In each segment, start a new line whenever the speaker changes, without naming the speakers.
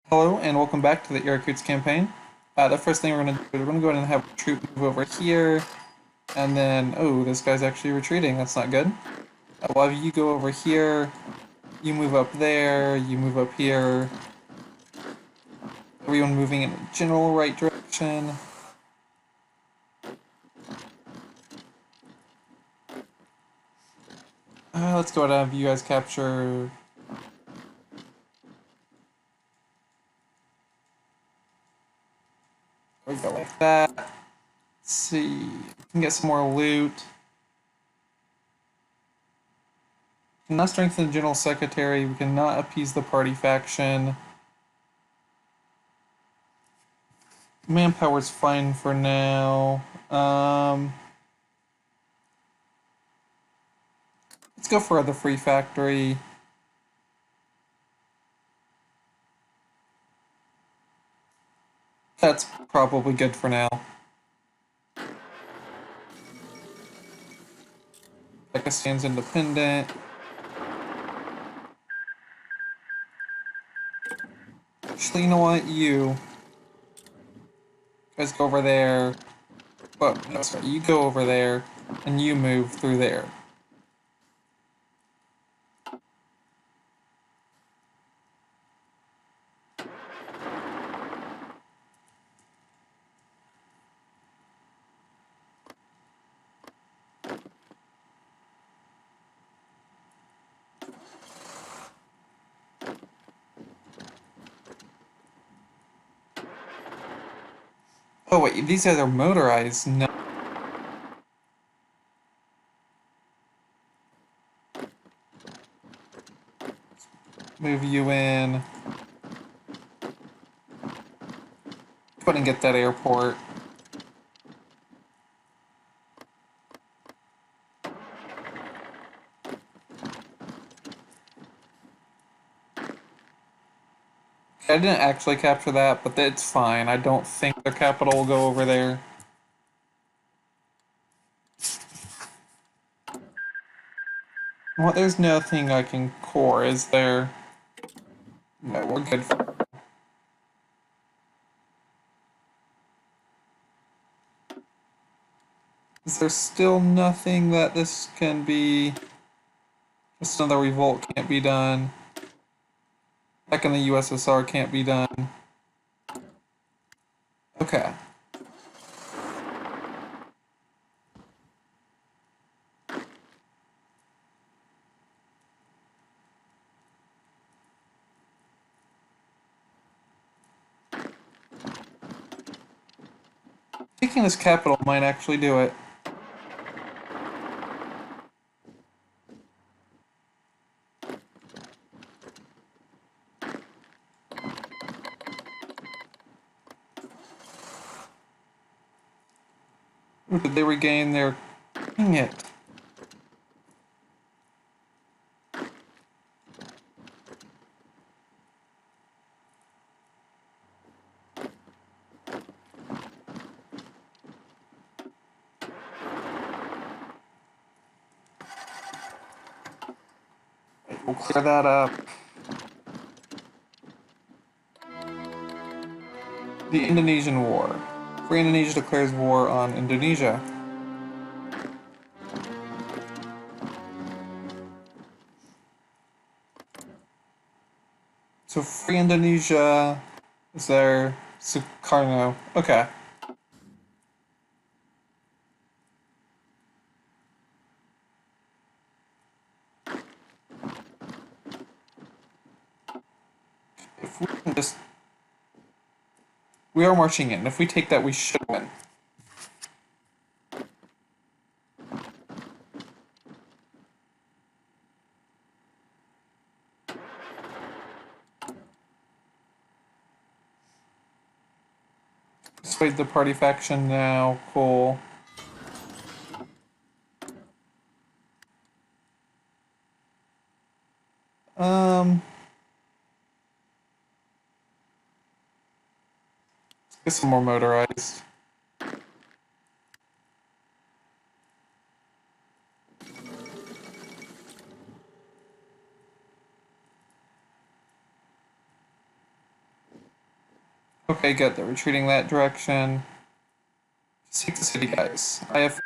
Hello and welcome back to the Irkutsk campaign. The first thing we're going to do is we're going to go ahead and have a troop move over here, and then, oh, this guy's actually retreating, that's not good. We'll have you go over here, you move up there, you move up here. Everyone moving in the general right direction. Let's go ahead and have you guys capture. There we go, like that. Let's see, we can get some more loot. We cannot strengthen the general secretary. We cannot appease the party faction. Manpower's fine for now. Let's go for the free factory. That's probably good for now. Pakistan's independent. Actually, you know what? You guys go over there. Well, no, sorry. You go over there, and you move through there. Oh wait, these guys are motorized. No. Move you in. Go ahead and get that airport. I didn't actually capture that, but it's fine. I don't think their capital will go over there. Well, there's nothing I can core, is there? No, we're good. Is there still nothing that this can be? Just another revolt can't be done. Back in the USSR can't be done. Okay. Taking this capital might actually do it. Ooh, did they regain their... Dang it. We'll clear that up. The Indonesian War. Free Indonesia declares war on Indonesia. So Free Indonesia is there. Sukarno. Okay. If we can just... We are marching in. If we take that, we should win. Persuade the party faction now. Cool. Let's get some more motorized. Okay, good. They're retreating that direction. Just take the city, guys. I have.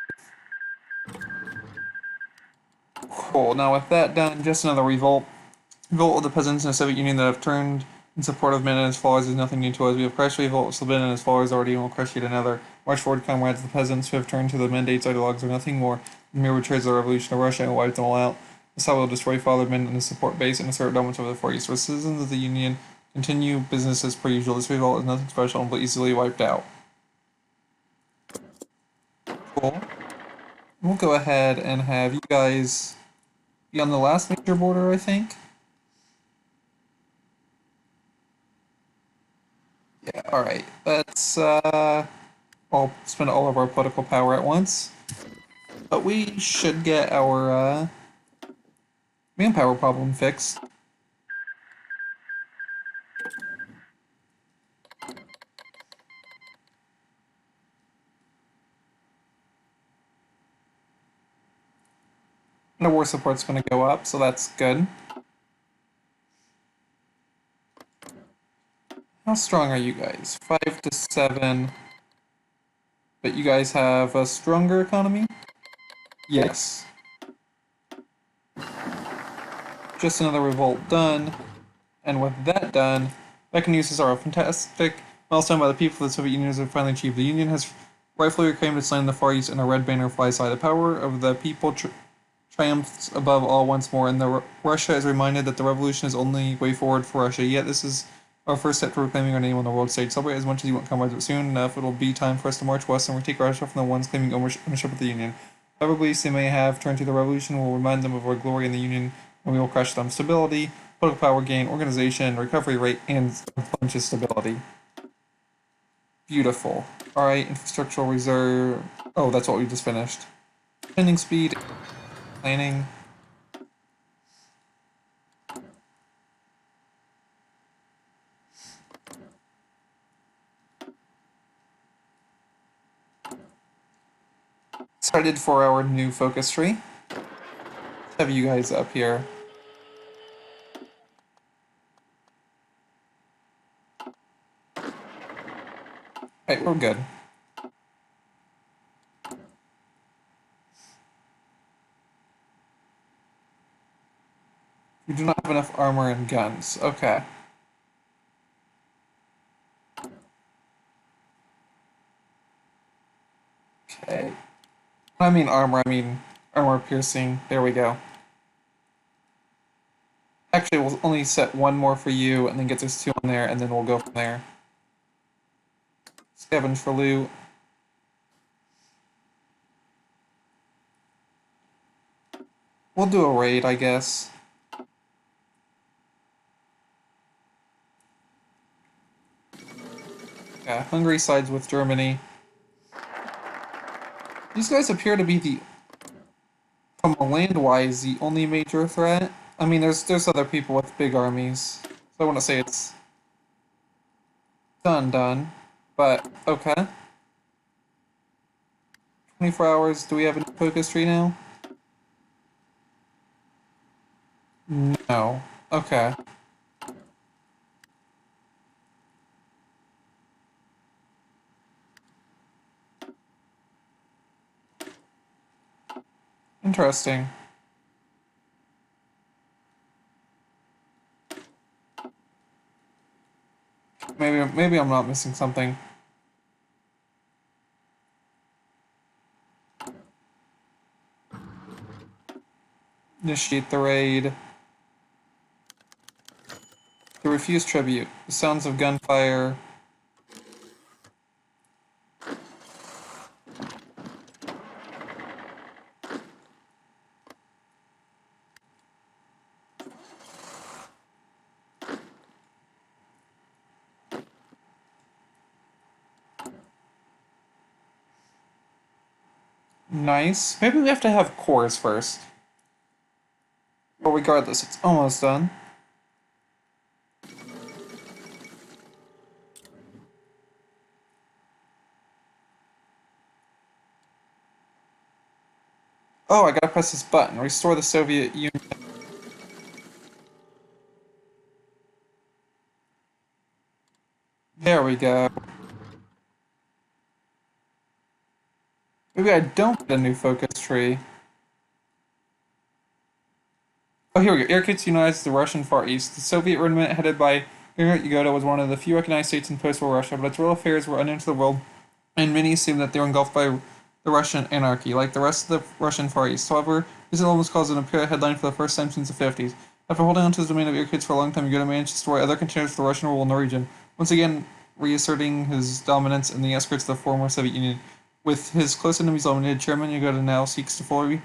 Cool. Now with that done, just another revolt. Revolt of the peasants in the Soviet Union that have turned in support of men and his followers is nothing new to us. We have crushed revolt of Sablin and his followers already, and will crush yet another. March forward, comrades. The peasants who have turned to the mandates ideologues are nothing more than mere betrayers of the revolution of Russia and wipe them all out. This will destroy fathermen and his support base and assert dominance over the Far East. For citizens of the Union, continue business as per usual. This revolt is nothing special and will be easily wiped out. Cool. We'll go ahead and have you guys be on the last major border, I think. Yeah, alright. Let's all spend all of our political power at once. But we should get our manpower problem fixed. And our war support's going to go up, so that's good. How strong are you guys? 5 to 7. But you guys have a stronger economy? Yes. Just another revolt done. And with that done, mechanisms are a fantastic milestone by the people of the Soviet Union has finally achieved. The Union has rightfully reclaimed its land in the Far East, and a red banner flies high. The power of the people triumphs above all once more, and Russia is reminded that the revolution is the only way forward for Russia. Yet this is our first step to reclaiming our name on the world stage. Celebrate as much as you want, comrades, but soon enough it will be time for us to march west and retake Russia from the ones claiming ownership of the Union. However beliefs they may have turned to the revolution will remind them of our glory in the Union, and we will crush them. Stability, political power gain, organization, recovery rate, and a bunch of stability. Beautiful. Alright, infrastructural reserve. Oh, that's what we just finished. Spending speed, planning. Started for our new focus tree. Let's have you guys up here. Alright, we're good. We do not have enough armor and guns. Okay. Okay. I mean armor, I mean armor piercing. There we go. Actually, we'll only set one more for you, and then get those two on there, and then we'll go from there. Scavenge for loot. We'll do a raid, I guess. Yeah, Hungary sides with Germany. These guys appear to be from a land-wise, the only major threat. I mean, there's other people with big armies, so I want to say it's done, but okay. 24 hours. Do we have a focus tree now? No. Okay. Interesting. Maybe I'm not missing something. Initiate the raid. To refuse tribute. The sounds of gunfire. Nice. Maybe we have to have cores first. Well, regardless, it's almost done. Oh, I gotta press this button. Restore the Soviet Union. There we go. Maybe I don't get a new focus tree. Oh, here we go. Irkutsk unites the Russian Far East. The Soviet remnant headed by Leonid Yagoda was one of the few recognized states in post-war Russia, but its real affairs were unknown to the world, and many assumed that they were engulfed by the Russian anarchy, like the rest of the Russian Far East. However, this almost caused an imperial headline for the first time since the 50s. After holding onto the domain of Irkutsk for a long time, Yagoda managed to destroy other contenders for the Russian rule in the region, once again reasserting his dominance in the outskirts of the former Soviet Union. With his close enemies eliminated, Chairman Yagoda now seeks to fully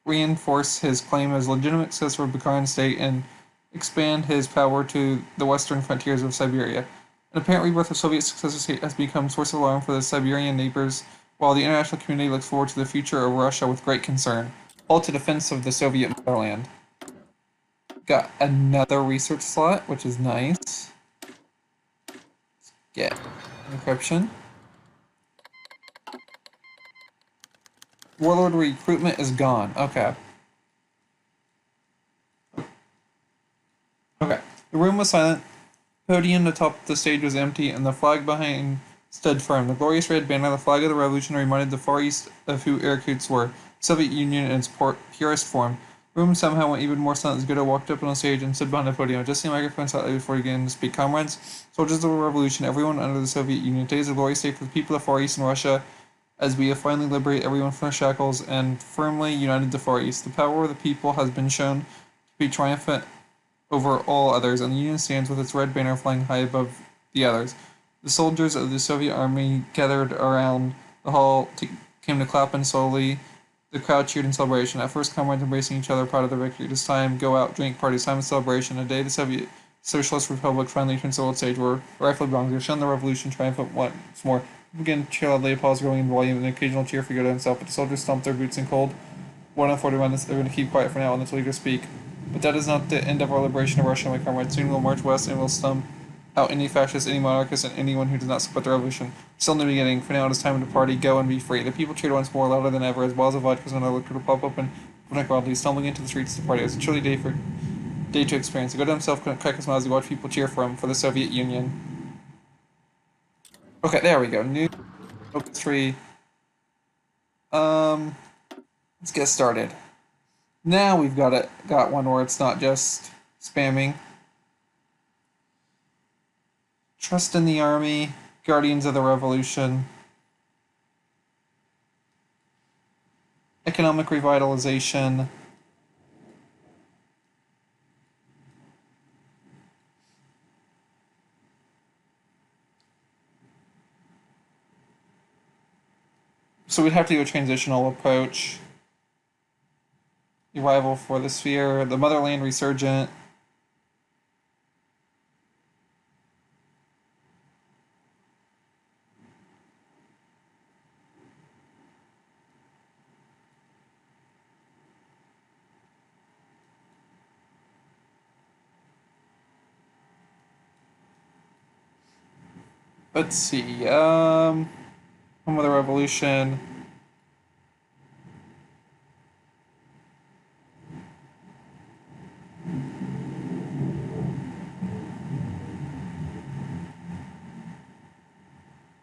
reinforce his claim as legitimate successor of Bukharan state and expand his power to the western frontiers of Siberia. An apparent rebirth of Soviet successor state has become a source of alarm for the Siberian neighbors, while the international community looks forward to the future of Russia with great concern. All to defense of the Soviet motherland. Got another research slot, which is nice. Get encryption. Warlord recruitment is gone. Okay. Okay. The room was silent. The podium atop the stage was empty, and the flag behind stood firm. The glorious red banner, the flag of the revolution, reminded the Far East of who Irkutsk were, the Soviet Union in its purest form. The room somehow went even more silent as Godo walked up on the stage and stood behind the podium, adjusting the microphone slightly before he began to speak. Comrades, soldiers of the revolution, everyone under the Soviet Union, today is a glorious day for the people of Far East and Russia, as we have finally liberated everyone from their shackles and firmly united the Far East. The power of the people has been shown to be triumphant over all others, and the Union stands with its red banner flying high above the others. The soldiers of the Soviet army gathered around the hall came to clap, and slowly the crowd cheered in celebration. At first, comrades embracing each other, proud of their victory. This time, go out, drink, parties, time of celebration. A day the Soviet Socialist Republic finally turns to the world stage where rightfully belongs. They shun the revolution triumphant once more. Again, cheer loudly, applause growing in volume, and an occasional cheer for Yoda himself, but the soldiers stomped their boots in cold. 141, they're going to keep quiet for now and let the leader speak. But that is not the end of our liberation of Russia, my comrades. Soon we'll march west and we'll stomp out any fascist, any monarchist, and anyone who does not support the revolution. Still in the beginning. For now, it is time to party, go, and be free. The people cheered once more, louder than ever, as bottles of vodka and another liquor to pop open, panic wildly, stumbling into the streets to party. It was a chilly day to experience. Godo himself couldn't crack his mouth as he watched people cheer for him, for the Soviet Union. Okay, there we go. New focus tree. Let's get started. Now we've got one where it's not just spamming. Trust in the army, guardians of the revolution, economic revitalization, so we'd have to do a transitional approach. The arrival for the sphere, the motherland resurgent. Let's see, home of the revolution.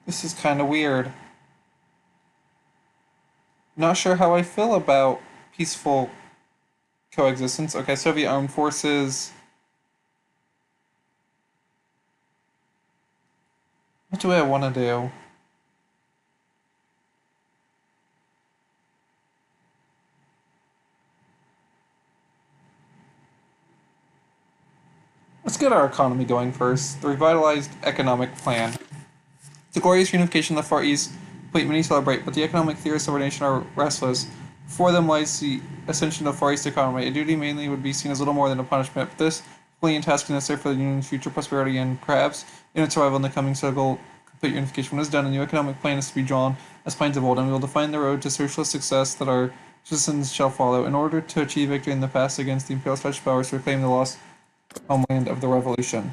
This is kind of weird. Not sure how I feel about peaceful coexistence. Okay, Soviet armed forces. What do I want to do? Let's get our economy going first. The revitalized economic plan. The glorious unification of the Far East, complete many celebrate, but the economic theorists of our nation are restless. Before them lies the ascension of Far East economy. A duty mainly would be seen as little more than a punishment, but this brilliant task is necessary for the Union's future prosperity and perhaps in its survival in the coming struggle. Complete unification. When it is done, a new economic plan is to be drawn as plans of old, and we will define the road to socialist success that our citizens shall follow. In order to achieve victory in the past against the imperial fascist powers to reclaim the lost homeland of the revolution.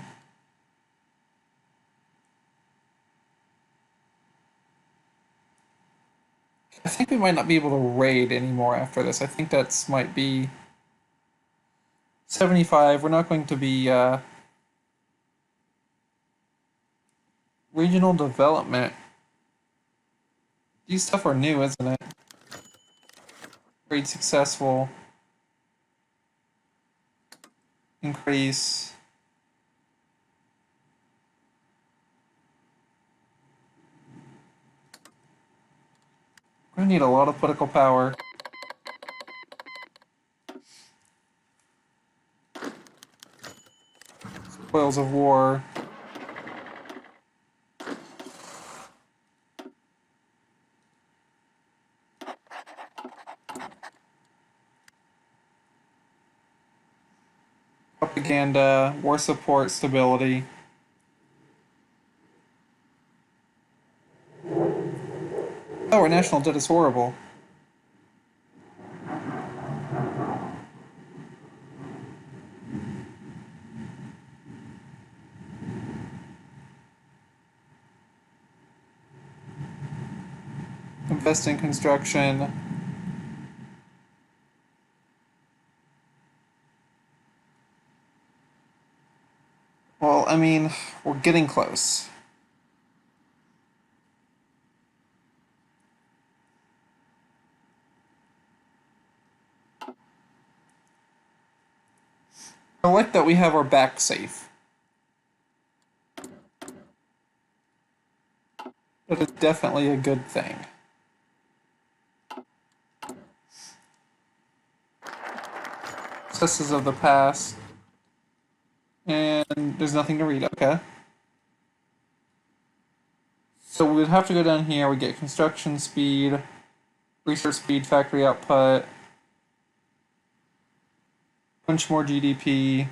I think we might not be able to raid anymore after this. I think that's might be 75. We're not going to be Regional development. These stuff are new, isn't it? Great successful. Increase. We're gonna need a lot of political power. Spoils of war. Propaganda, war support, stability. Oh, our national debt is horrible. Invest in construction. Well, I mean, we're getting close. I like that we have our back safe. That is definitely a good thing. Successes of the past. And there's nothing to read, okay. So we'd have to go down here, we get construction speed, research speed, factory output, bunch more GDP.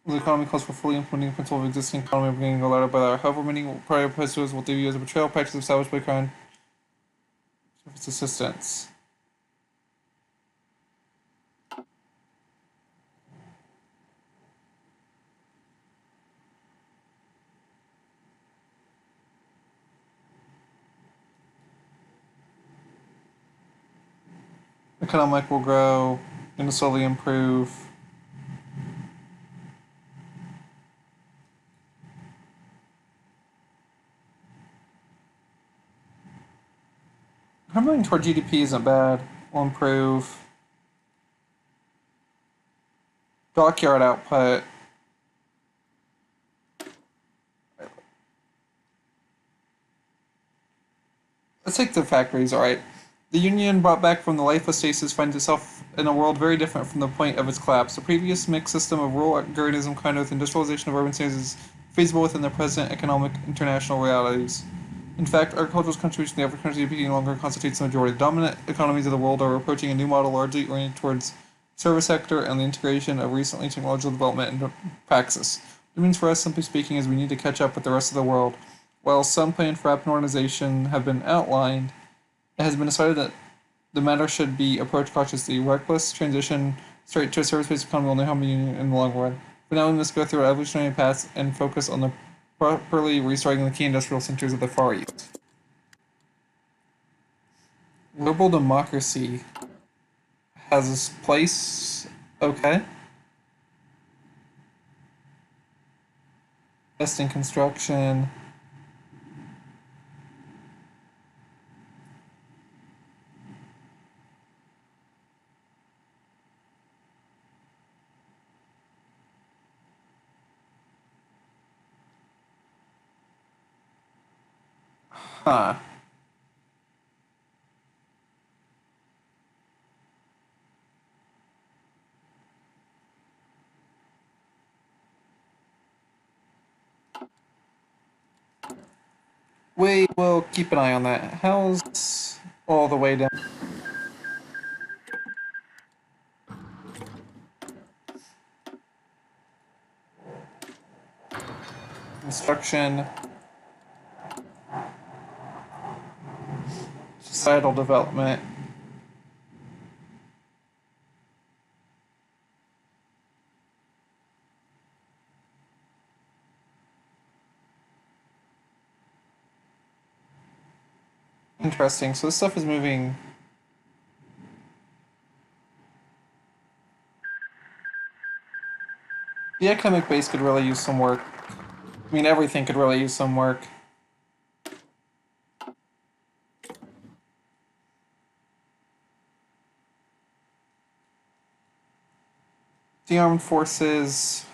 The economy calls for fully implementing the principle of existing economy beginning allowed by law. However, many prior presidents will do as a betrayal practice established by Crown Service assistance. Economic will grow and slowly improve. Moving toward GDP isn't bad. Will improve. Dockyard output. Let's take the factories, alright. The Union, brought back from the life of stasis, finds itself in a world very different from the point of its collapse. The previous mixed system of rural agrarianism combined with industrialization of urban cities is feasible within the present economic international realities. In fact, agricultural contribution to the African GDP no longer constitutes the majority. The dominant economies of the world are approaching a new model largely oriented towards service sector and the integration of recently technological development into praxis. What it means for us, simply speaking, is we need to catch up with the rest of the world. While some plans for rapid modernization have been outlined, it has been decided that the matter should be approached cautiously. Reckless transition straight to a service-based economy will only harm the Union in the long run. For now, we must go through our evolutionary paths and focus on the properly restoring the key industrial centers of the Far East. Liberal democracy has its place. Okay. Best in construction. Huh. We will keep an eye on that. How's all the way down? Construction. Societal development. Interesting. So this stuff is moving. The academic base could really use some work. I mean, everything could really use some work. The armed forces.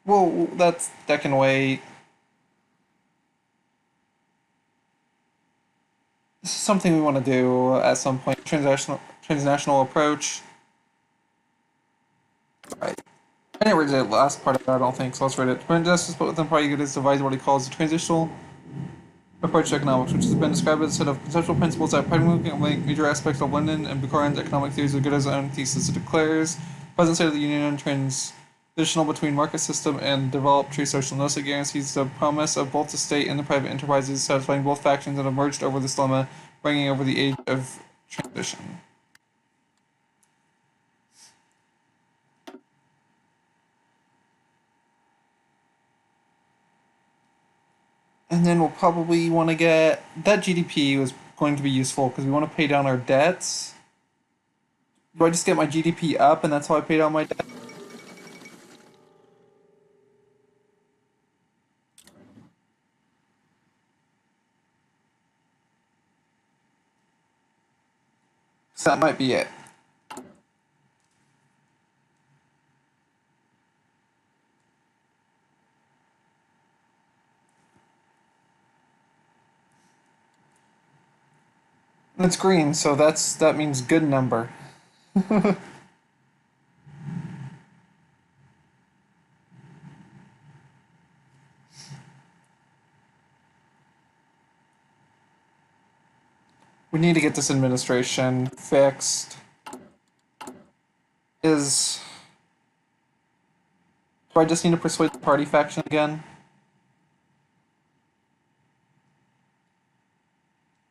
Well, that can wait. This is something we want to do at some point. Transnational approach. Right. I didn't read the last part of that, I don't think, so let's read it. Prevent justice, but within party good is devised what he calls the transitional approach to economics, which has been described as a set of conceptual principles that pragmatically link major aspects of Lenin and Bukharin's economic theories of good as own thesis. It declares the present state of the union transitional between market system and developed true socialist. It guarantees the promise of both the state and the private enterprises, satisfying both factions that have merged over this dilemma, bringing over the age of transition. And then we'll probably want to get that GDP was going to be useful because we want to pay down our debts. Do I just get my GDP up and that's how I pay down my debt? So that might be it. And it's green, so that means good number. We need to get this administration fixed. Do I just need to persuade the party faction again?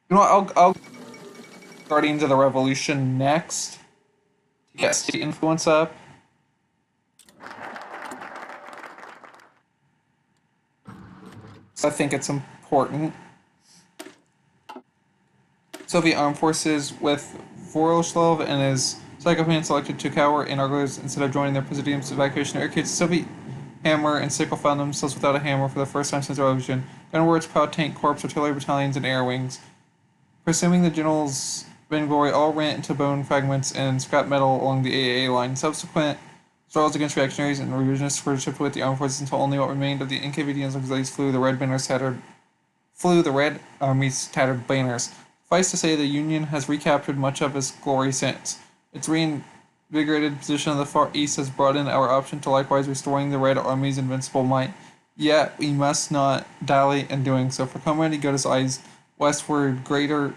You know what, I'll Guardians of the Revolution next to get state influence up. So I think it's important. Soviet armed forces with Voroshilov and his psychopath selected to cower in Irkutsk instead of joining their Presidium's evacuation of Irkutsk. Soviet hammer and sickle found themselves without a hammer for the first time since the revolution. Gunboats, proud tank corps, artillery battalions, and air wings. Presuming the generals vainglory all rent into bone fragments and scrap metal along the AAA line. Subsequent struggles against reactionaries and revisionists were shipped with the armed forces until only what remained of the NKVD and auxiliaries flew the Red Army's tattered banners. Suffice to say, the Union has recaptured much of its glory since. Its reinvigorated position in the Far East has broadened our option to likewise restoring the Red Army's invincible might. Yet, we must not dally in doing so, for Comrade Egota's eyes westward greater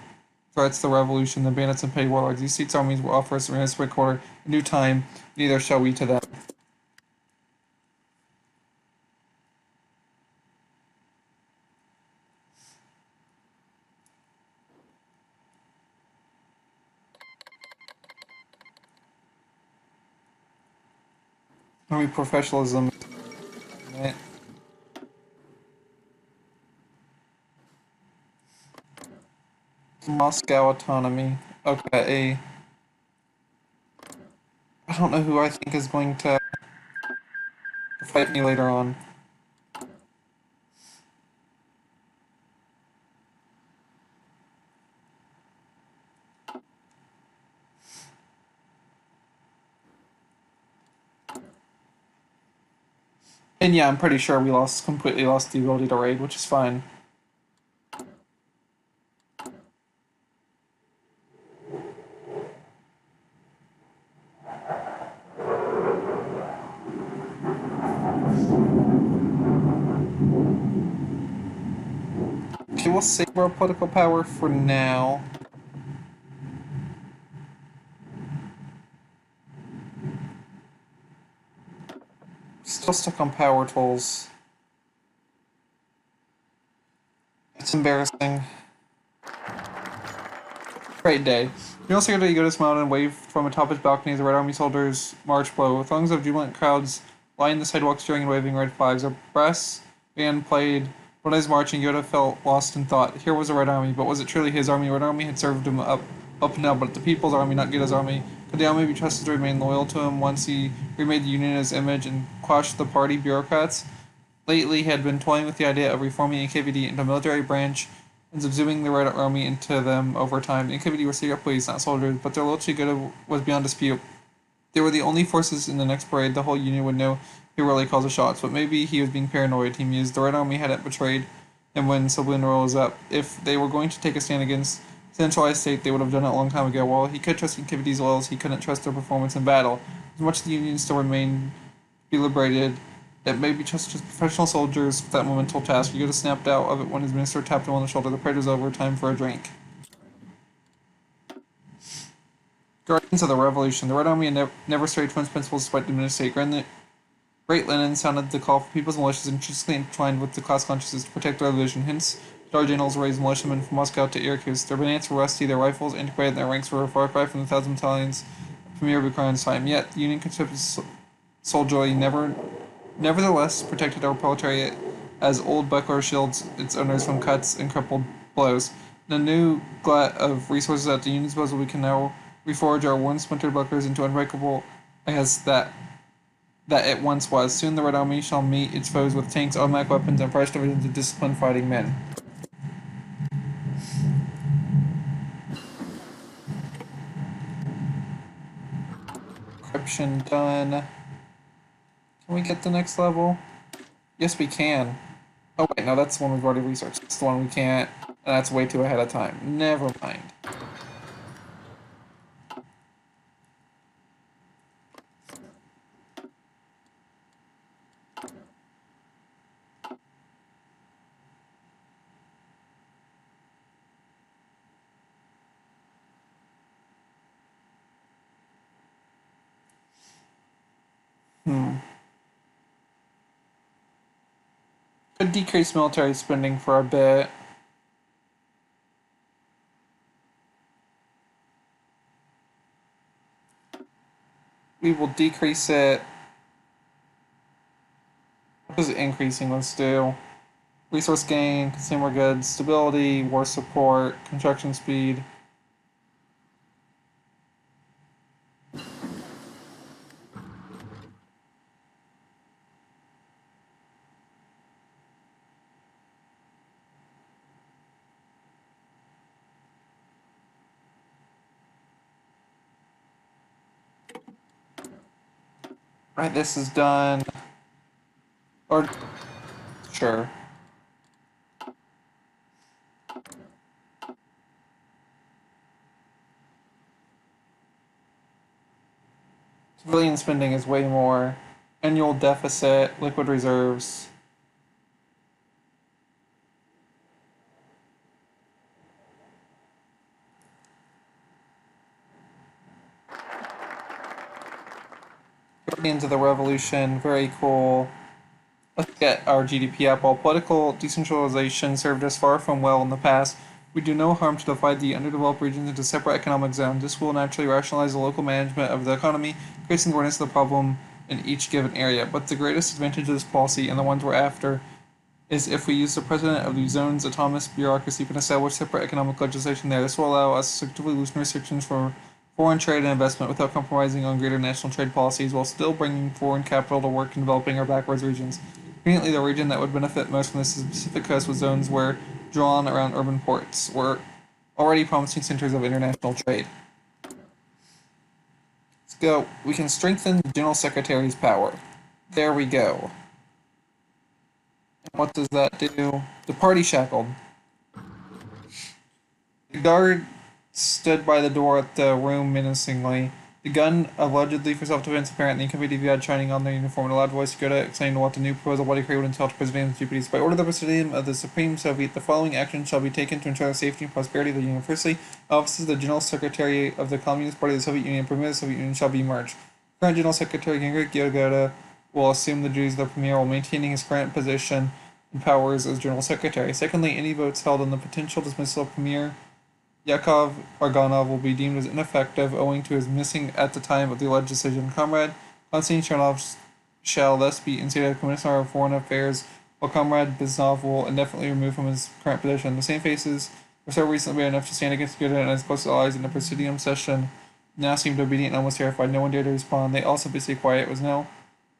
threats to the revolution than bandits and petty warlords. These states' armies will offer us a municipal quarter a new time, neither shall we to them. Army professionalism. Moscow autonomy. Okay. I don't know who I think is going to fight me later on. And yeah, I'm pretty sure we completely lost the ability to raid, which is fine. Okay, we'll save our political power for now. Still stuck on power tools. It's embarrassing. Great day. General Secretary Egoda smiled and waved from atop his balcony as the Red Army soldiers marched below. Throngs of jubilant crowds lined the sidewalks, cheering and waving red flags. A brass band played When I was marching, Yoda felt lost in thought. Here was a Red Army, but was it truly his army? Red Army had served him up and down, but the People's Army, not Yoda's army. Could the army be trusted to remain loyal to him once he remade the Union in his image and quashed the party bureaucrats? Lately, he had been toying with the idea of reforming NKVD into a military branch and subsuming the Red Army into them over time. The NKVD were secret police, not soldiers, but their loyalty to Yoda was beyond dispute. They were the only forces in the next parade the whole Union would know who really calls the shots, but maybe he was being paranoid, he mused. The Red Army hadn't betrayed him when Sablin rose up. If they were going to take a stand against centralized state, they would have done it a long time ago. While he could trust NKVD's loyals, he couldn't trust their performance in battle. As much as the Union still remained to be liberated, it may be trusted as professional soldiers with that monumental task. Yoda snapped out of it when his minister tapped him on the shoulder. The parade was over, time for a drink. Guardians of the Revolution. The Red Army had never strayed from its principles despite diminished state. Great Lenin sounded the call for people's militias intrinsically intertwined with the class consciousness to protect the revolution. Hence, our generals raised militiamen from Moscow to Irkutsk. Their bayonets were rusty, their rifles antiquated, and their ranks were a far cry from the 1,000 battalions of Premier Bukharin's time. Yet, the Union concept soldiery nevertheless protected our proletariat as old buckler shields its owners from cuts and crippled blows. In a new glut of resources at the Union's disposal, we can now reforge our worn splintered bucklers into unbreakable as that it once was. Soon the Red Army shall meet its foes with tanks, automatic weapons, and fresh divisions of disciplined fighting men. Encryption done. Can we get the next level? Yes, we can. Oh wait, no, that's the one we've already researched. That's the one we can't, and that's way too ahead of time. Never mind. Could decrease military spending for a bit. We will decrease it. What is it increasing? Let's do resource gain, consumer goods, stability, war support, construction speed. Right, this is done. Or, sure. Civilian spending is way more. Annual deficit, liquid reserves. Guardians of the Revolution, very cool. Let's get our GDP up. While political decentralization served us far from well in the past, we do no harm to divide the underdeveloped regions into separate economic zones. This will naturally rationalize the local management of the economy, creating awareness of the problem in each given area. But the greatest advantage of this policy, and the ones we're after, is if we use the president of the zone's autonomous bureaucracy can establish separate economic legislation there. This will allow us to actively loosen restrictions for foreign trade and investment without compromising on greater national trade policies while still bringing foreign capital to work in developing our backwards regions. Conveniently, the region that would benefit most from this is the Pacific Coast, with zones where drawn around urban ports were already promising centers of international trade. Let's go. We can strengthen the General Secretary's power. There we go. And what does that do? The party shackled. The guard stood by the door at the room menacingly. The gun, allegedly for self-defense, apparently completed the shining on their uniform. In a loud voice, Yoda explained what the new proposal Bloody Crate would entail to Presidium's deputies. By order of the Presidium of the Supreme Soviet, the following actions shall be taken to ensure the safety and prosperity of the Union. Firstly, offices of the General Secretary of the Communist Party of the Soviet Union and Premier of the Soviet Union shall be merged. Current General Secretary Henrik Yoda will assume the duties of the Premier while maintaining his current position and powers as General Secretary. Secondly, any votes held on the potential dismissal of Premier Yakov Arganov will be deemed as ineffective owing to his missing at the time of the alleged decision. Comrade Konstantin Chernov shall thus be instated as Commissioner of Foreign Affairs while Comrade Biznov will indefinitely remove from his current position. The same faces were so recently brave enough to stand against Yuta and his closest allies in the Presidium session now seemed obedient and almost terrified. No one dared to respond. They all simply stayed quiet. It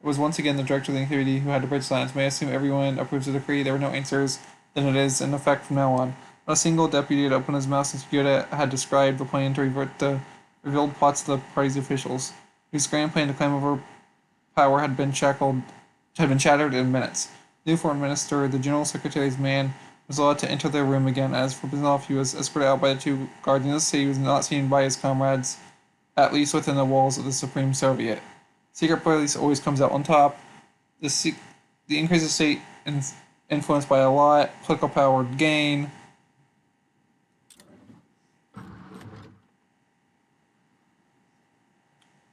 was once again the director of the activity who had to break silence. May I assume everyone approves the decree? There were no answers. Then it is in effect from now on. Not a single deputy had opened his mouth since Yoda had described the plan to revert the revealed plots to the party's officials, whose grand plan to climb over power had been shattered in minutes. The new foreign minister, the general secretary's man, was allowed to enter the room again. As for Biznov, he was escorted out by the two guards. Needless to say, he was not seen by his comrades, at least within the walls of the Supreme Soviet. Secret police always comes out on top. The increase of state influenced by a lot, political power gain.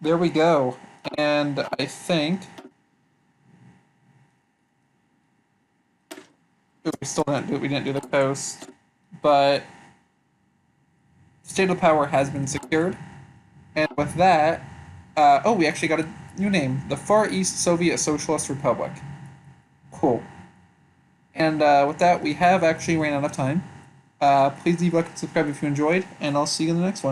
There we go. And I think we didn't do the coast, but state of power has been secured. And with that, we actually got a new name, the Far East Soviet Socialist Republic. Cool. And with that, we have actually ran out of time. Please leave a like and subscribe if you enjoyed, and I'll see you in the next one.